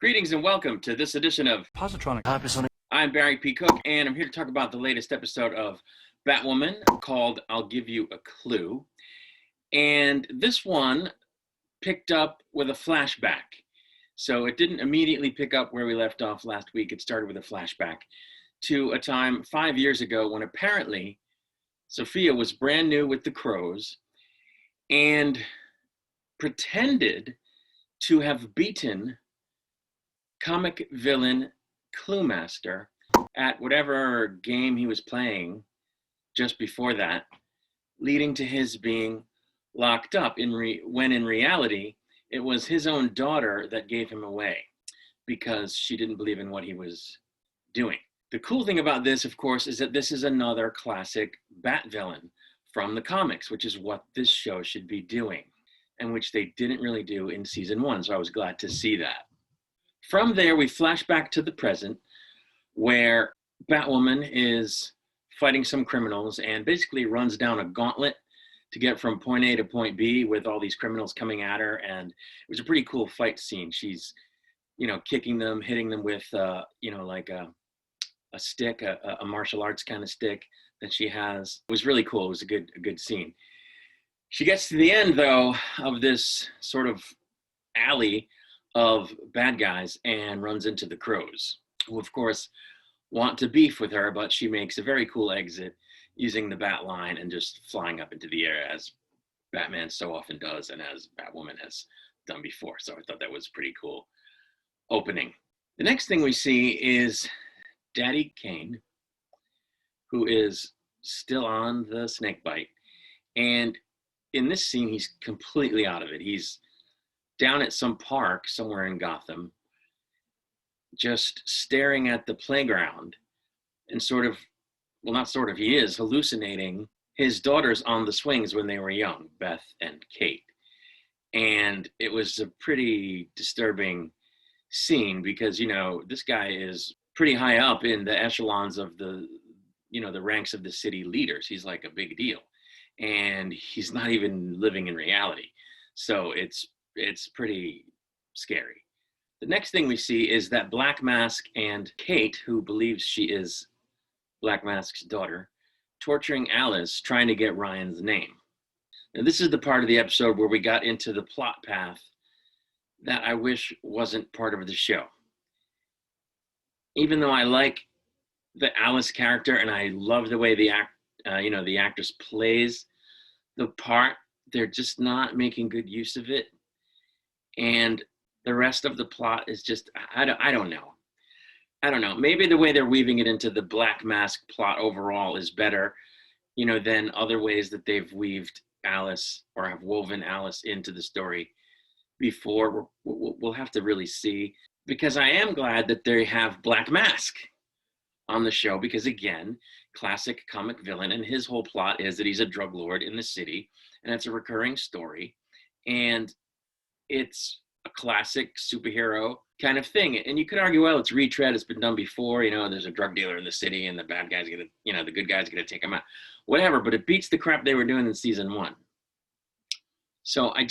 Greetings and welcome to this edition of Positronic. I'm Barry P. Cook, and I'm here to talk about the latest episode of Batwoman called I'll Give You a Clue. And this one picked up with a flashback. So it didn't immediately pick up where we left off last week. It started with a flashback to a time 5 years ago when apparently Sophia was brand new with the Crows and pretended to have beaten comic villain Clue Master at whatever game he was playing just before that, leading to his being locked up when in reality it was his own daughter that gave him away because she didn't believe in what he was doing. The cool thing about this, of course, is that this is another classic Bat villain from the comics, which is what this show should be doing, and which they didn't really do in season 1, so I was glad to see that. From there, we flash back to the present, where Batwoman is fighting some criminals and basically runs down a gauntlet to get from point A to point B with all these criminals coming at her. And it was a pretty cool fight scene. She's, kicking them, hitting them with, like a stick, a martial arts kind of stick that she has. It was really cool. It was a good scene. She gets to the end, though, of this sort of alley of bad guys and runs into the Crows, who of course want to beef with her, but she makes a very cool exit using the bat line and just flying up into the air, as Batman so often does and as Batwoman has done before. So I thought that was pretty cool opening. The next thing we see is Daddy Kane, who is still on the snake bite. And in this scene, he's completely out of it. He's down at some park somewhere in Gotham, just staring at the playground and he is hallucinating his daughters on the swings when they were young, Beth and Kate. And it was a pretty disturbing scene because, this guy is pretty high up in the echelons of the ranks of the city leaders. He's like a big deal. And he's not even living in reality. So it's pretty scary. The next thing we see is that Black Mask and Kate, who believes she is Black Mask's daughter, torturing Alice, trying to get Ryan's name. Now, this is the part of the episode where we got into the plot path that I wish wasn't part of the show. Even though I like the Alice character and I love the way the actress plays the part, they're just not making good use of it. And the rest of the plot is just, I don't know. Maybe the way they're weaving it into the Black Mask plot overall is better, than other ways that they've weaved Alice or have woven Alice into the story before. We'll have to really see, because I am glad that they have Black Mask on the show, because again, classic comic villain, and his whole plot is that he's a drug lord in the city, and it's a recurring story. And it's a classic superhero kind of thing. And you could argue, well, it's retread. It's been done before. There's a drug dealer in the city and the bad guy's going to, the good guy's going to take him out. Whatever, but it beats the crap they were doing in season 1. So I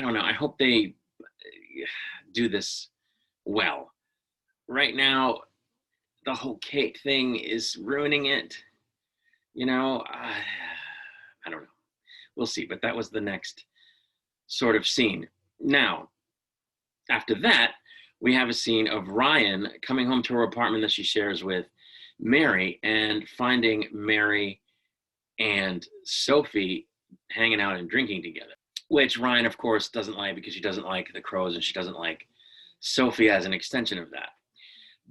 don't know. I hope they do this well. Right now, the whole Kate thing is ruining it. I don't know. We'll see. But that was the next sort of scene. Now, after that, we have a scene of Ryan coming home to her apartment that she shares with Mary and finding Mary and Sophie hanging out and drinking together, which Ryan, of course, doesn't like because she doesn't like the Crows and she doesn't like Sophie as an extension of that.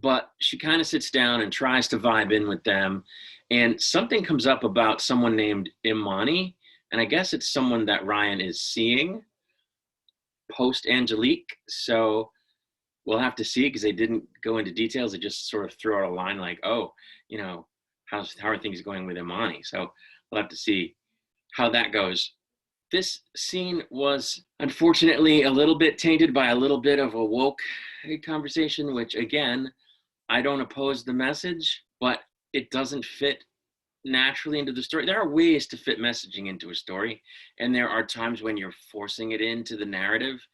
But she kind of sits down and tries to vibe in with them. And something comes up about someone named Imani. And I guess it's someone that Ryan is seeing post Angelique. So we'll have to see, because they didn't go into details. They just sort of threw out a line like, oh, how are things going with Imani? So we'll have to see how that goes. This scene was unfortunately a little bit tainted by a little bit of a woke conversation, which again, I don't oppose the message, but it doesn't fit naturally into the story. There are ways to fit messaging into a story, and there are times when you're forcing it into the narrative.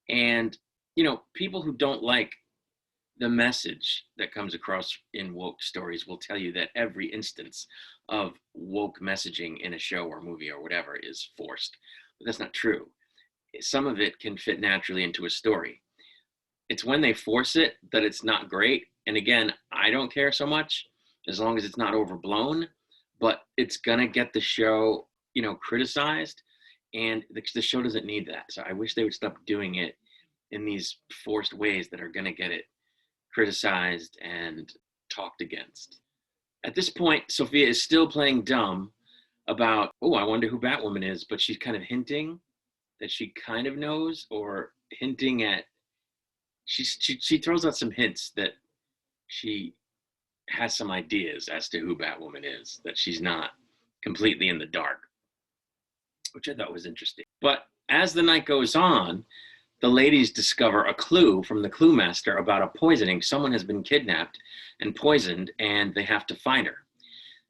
And, people who don't like the message that comes across in woke stories will tell you that every instance of woke messaging in a show or movie or whatever is forced. But that's not true. Some of it can fit naturally into a story. It's when they force it that it's not great. And again, I don't care so much as long as it's not overblown, but it's gonna get the show, criticized, and the show doesn't need that. So I wish they would stop doing it in these forced ways that are gonna get it criticized and talked against. At this point, Sophia is still playing dumb about, oh, I wonder who Batwoman is, but she's kind of hinting that she kind of knows, or hinting at, she throws out some hints that she has some ideas as to who Batwoman is, that she's not completely in the dark, which I thought was interesting. But as the night goes on, the ladies discover a clue from the clue master about a poisoning. Someone has been kidnapped and poisoned, and they have to find her.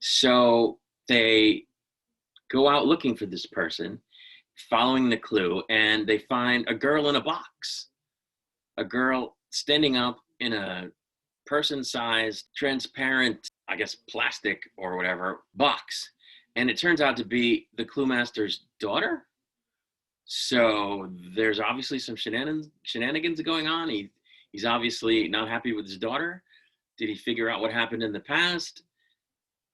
So they go out looking for this person, following the clue, and they find a girl in a box. A girl standing up in a person-sized, transparent, I guess, plastic or whatever box. And it turns out to be the clue master's daughter. So there's obviously some shenanigans going on. He's obviously not happy with his daughter. Did he figure out what happened in the past?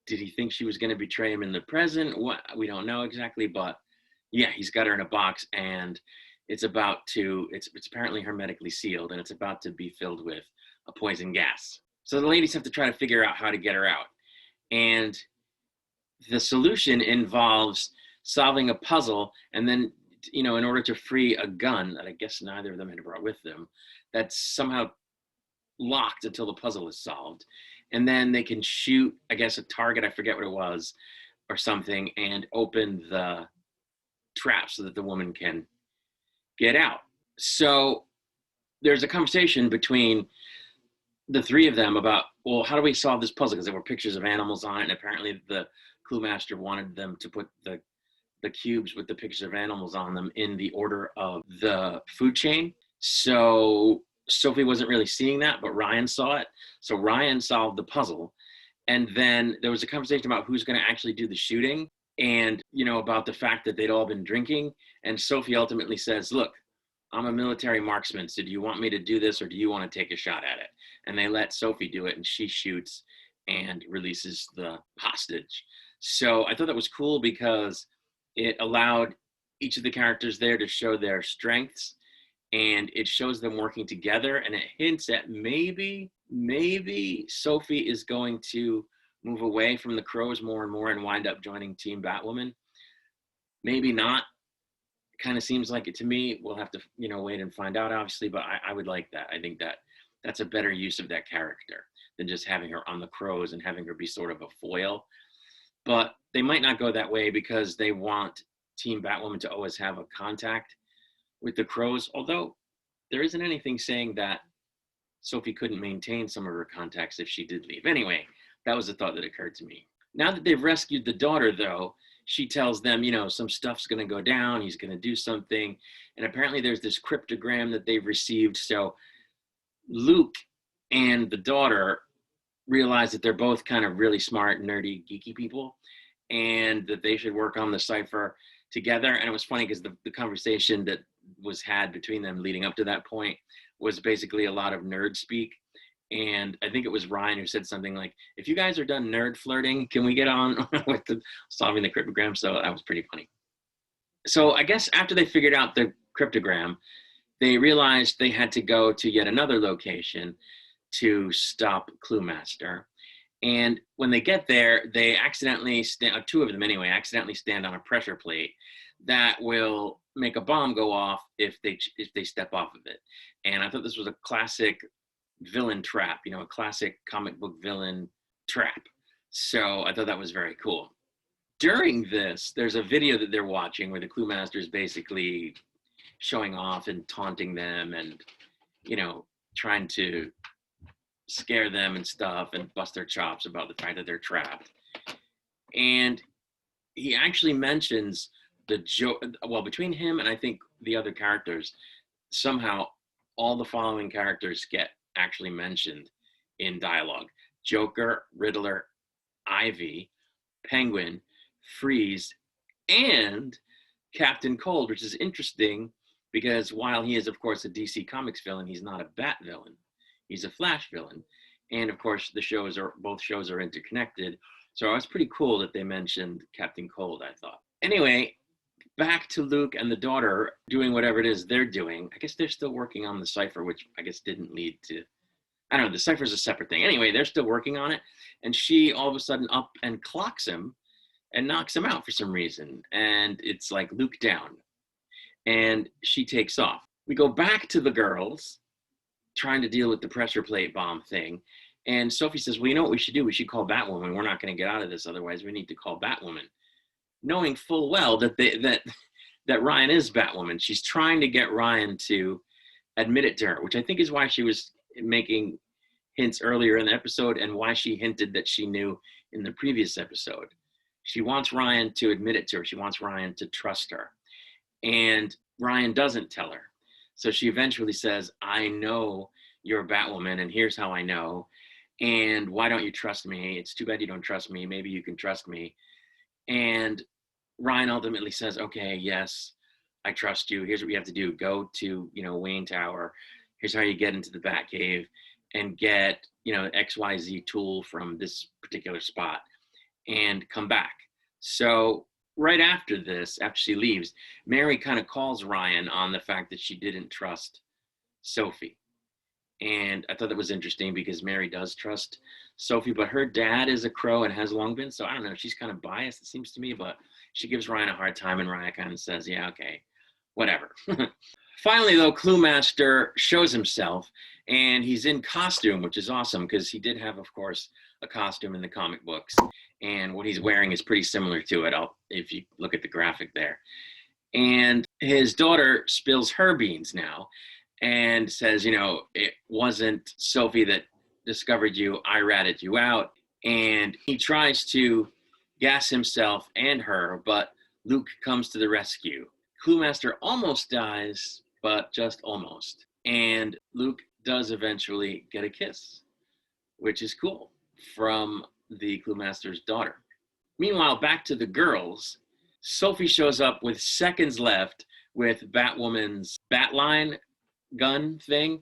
Did he think she was going to betray him in the present? What, we don't know exactly, but yeah, he's got her in a box, and it's apparently hermetically sealed, and it's about to be filled with a poison gas. So the ladies have to try to figure out how to get her out. And the solution involves solving a puzzle, and then, in order to free a gun that I guess neither of them had brought with them, that's somehow locked until the puzzle is solved. And then they can shoot, I guess, a target, I forget what it was, or something, and open the trap so that the woman can get out. So there's a conversation between the three of them about, well, how do we solve this puzzle? Because there were pictures of animals on it, and apparently the clue master wanted them to put the cubes with the pictures of animals on them in the order of the food chain. So Sophie wasn't really seeing that, but Ryan saw it. So Ryan solved the puzzle. And then there was a conversation about who's going to actually do the shooting, and, about the fact that they'd all been drinking. And Sophie ultimately says, look, I'm a military marksman, so do you want me to do this, or do you want to take a shot at it? And they let Sophie do it, and she shoots and releases the hostage. So I thought that was cool because it allowed each of the characters there to show their strengths, and it shows them working together, and it hints at maybe Sophie is going to move away from the Crows more and more and wind up joining Team Batwoman. Maybe not. Kind of seems like it to me. We'll have to, wait and find out, obviously, but I would like that. I think that's a better use of that character than just having her on the Crows and having her be sort of a foil. But they might not go that way because they want Team Batwoman to always have a contact with the Crows, although there isn't anything saying that Sophie couldn't maintain some of her contacts if she did leave. Anyway, that was a thought that occurred to me. Now that they've rescued the daughter, though, she tells them, some stuff's going to go down. He's going to do something. And apparently there's this cryptogram that they've received. So Luke and the daughter realize that they're both kind of really smart, nerdy, geeky people, and that they should work on the cipher together. And it was funny because the conversation that was had between them leading up to that point was basically a lot of nerd speak. And I think it was Ryan who said something like, if you guys are done nerd flirting, can we get on with solving the cryptogram? So that was pretty funny. So I guess after they figured out the cryptogram, they realized they had to go to yet another location to stop Clue Master. And when they get there, they accidentally, two of them anyway, accidentally stand on a pressure plate that will make a bomb go off if they step off of it. And I thought this was a classic villain trap, a classic comic book villain trap. So I thought that was very cool. During this, there's a video that they're watching where the Clue Master is basically showing off and taunting them and, trying to scare them and stuff and bust their chops about the fact that they're trapped. And he actually mentions the joke, well, between him and I think the other characters, somehow all the following characters get actually mentioned in dialogue. Joker, Riddler, Ivy, Penguin, Freeze, and Captain Cold, which is interesting because while he is, of course, a DC Comics villain, he's not a Bat villain. He's a Flash villain. And of course, both shows are interconnected. So it was pretty cool that they mentioned Captain Cold, I thought. Anyway, back to Luke and the daughter doing whatever it is they're doing. I guess they're still working on the cipher, which I guess didn't lead to, I don't know, the cipher's a separate thing. Anyway, they're still working on it. And she all of a sudden up and clocks him and knocks him out for some reason. And it's like Luke down. And she takes off. We go back to the girls trying to deal with the pressure plate bomb thing. And Sophie says, well, you know what we should do? We should call Batwoman. We're not going to get out of this. Otherwise, we need to call Batwoman. Knowing full well that that Ryan is Batwoman. She's trying to get Ryan to admit it to her, which I think is why she was making hints earlier in the episode and why she hinted that she knew in the previous episode. She wants Ryan to admit it to her. She wants Ryan to trust her. And Ryan doesn't tell her. So she eventually says, I know you're Batwoman, and here's how I know. And why don't you trust me? It's too bad you don't trust me. Maybe you can trust me. And Ryan ultimately says, okay, yes, I trust you. Here's what you have to do. Go to, Wayne Tower. Here's how you get into the Batcave and get, XYZ tool from this particular spot and come back. So right after this, after she leaves, Mary kind of calls Ryan on the fact that she didn't trust Sophie. And I thought that was interesting because Mary does trust Sophie, but her dad is a Crow and has long been. So I don't know, she's kind of biased, it seems to me, but she gives Ryan a hard time and Ryan kind of says, yeah, okay, whatever. Finally, though, Clue Master shows himself and he's in costume, which is awesome because he did have, of course, a costume in the comic books. And what he's wearing is pretty similar to it, if you look at the graphic there. And his daughter spills her beans now and says, it wasn't Sophie that discovered you, I ratted you out. And he tries to gas himself and her, but Luke comes to the rescue. Clue Master almost dies, but just almost. And Luke does eventually get a kiss, which is cool, from the Clue Master's daughter. Meanwhile, back to the girls, Sophie shows up with seconds left with Batwoman's Batline gun thing.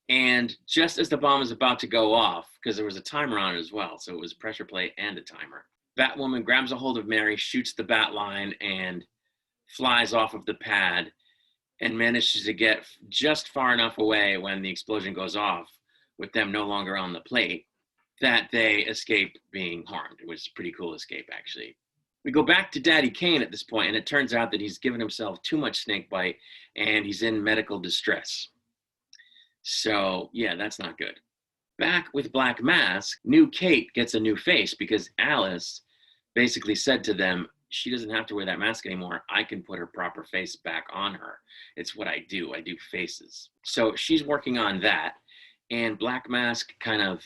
And just as the bomb is about to go off, because there was a timer on it as well, so it was pressure plate and a timer, Batwoman grabs a hold of Mary, shoots the Batline, and flies off of the pad and manages to get just far enough away when the explosion goes off, with them no longer on the plate, that they escape being harmed. It was a pretty cool escape, actually. We go back to Daddy Kane at this point, and it turns out that he's given himself too much snake bite, and he's in medical distress. So, yeah, that's not good. Back with Black Mask, new Kate gets a new face because Alice basically said to them, she doesn't have to wear that mask anymore. I can put her proper face back on her. It's what I do. I do faces. So she's working on that, and Black Mask kind of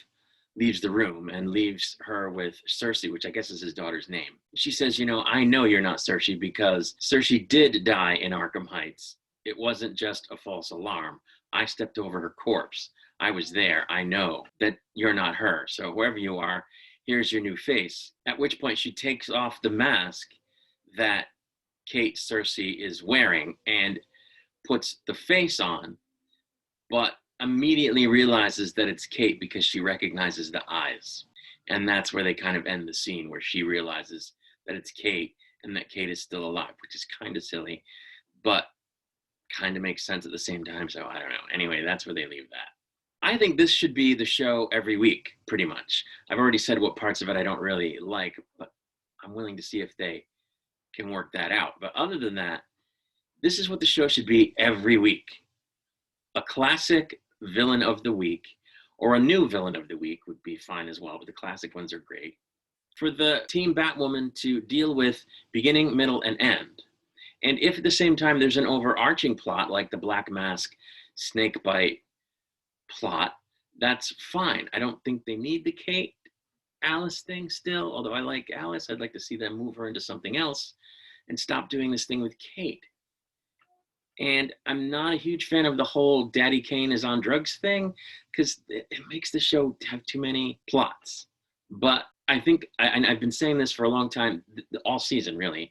leaves the room and leaves her with Cersei, which I guess is his daughter's name. She says, I know you're not Cersei because Cersei did die in Arkham Heights. It wasn't just a false alarm. I stepped over her corpse. I was there. I know that you're not her. So whoever you are, here's your new face. At which point she takes off the mask that Kate Cersei is wearing and puts the face on, but immediately realizes that it's Kate because she recognizes the eyes. And that's where they kind of end the scene, where she realizes that it's Kate and that Kate is still alive, which is kind of silly, but kind of makes sense at the same time. So I don't know. Anyway, that's where they leave that. I think this should be the show every week, pretty much. I've already said what parts of it I don't really like, but I'm willing to see if they can work that out. But other than that, this is what the show should be every week. A classic villain of the week, or a new villain of the week would be fine as well, but the classic ones are great. For the Team Batwoman to deal with beginning, middle, and end. And if at the same time there's an overarching plot, like the Black Mask snakebite plot, that's fine. I don't think they need the Kate Alice thing still, although I like Alice. I'd like to see them move her into something else and stop doing this thing with Kate. And I'm not a huge fan of the whole Daddy Kane is on drugs thing because it makes the show have too many plots. But I think, and I've been saying this for a long time, all season really,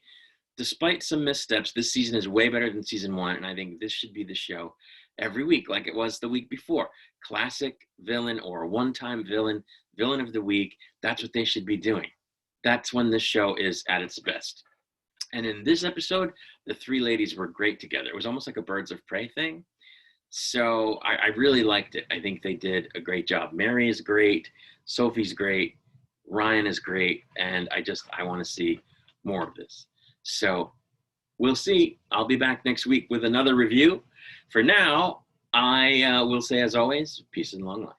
despite some missteps, this season is way better than season one. And I think this should be the show every week, like it was the week before. Classic villain or one-time villain, villain of the week. That's what they should be doing. That's when this show is at its best. And in this episode, the three ladies were great together. It was almost like a Birds of Prey thing. So I really liked it. I think they did a great job. Mary is great. Sophie's great. Ryan is great. And I want to see more of this. So we'll see. I'll be back next week with another review. For now, I will say, as always, peace and long life.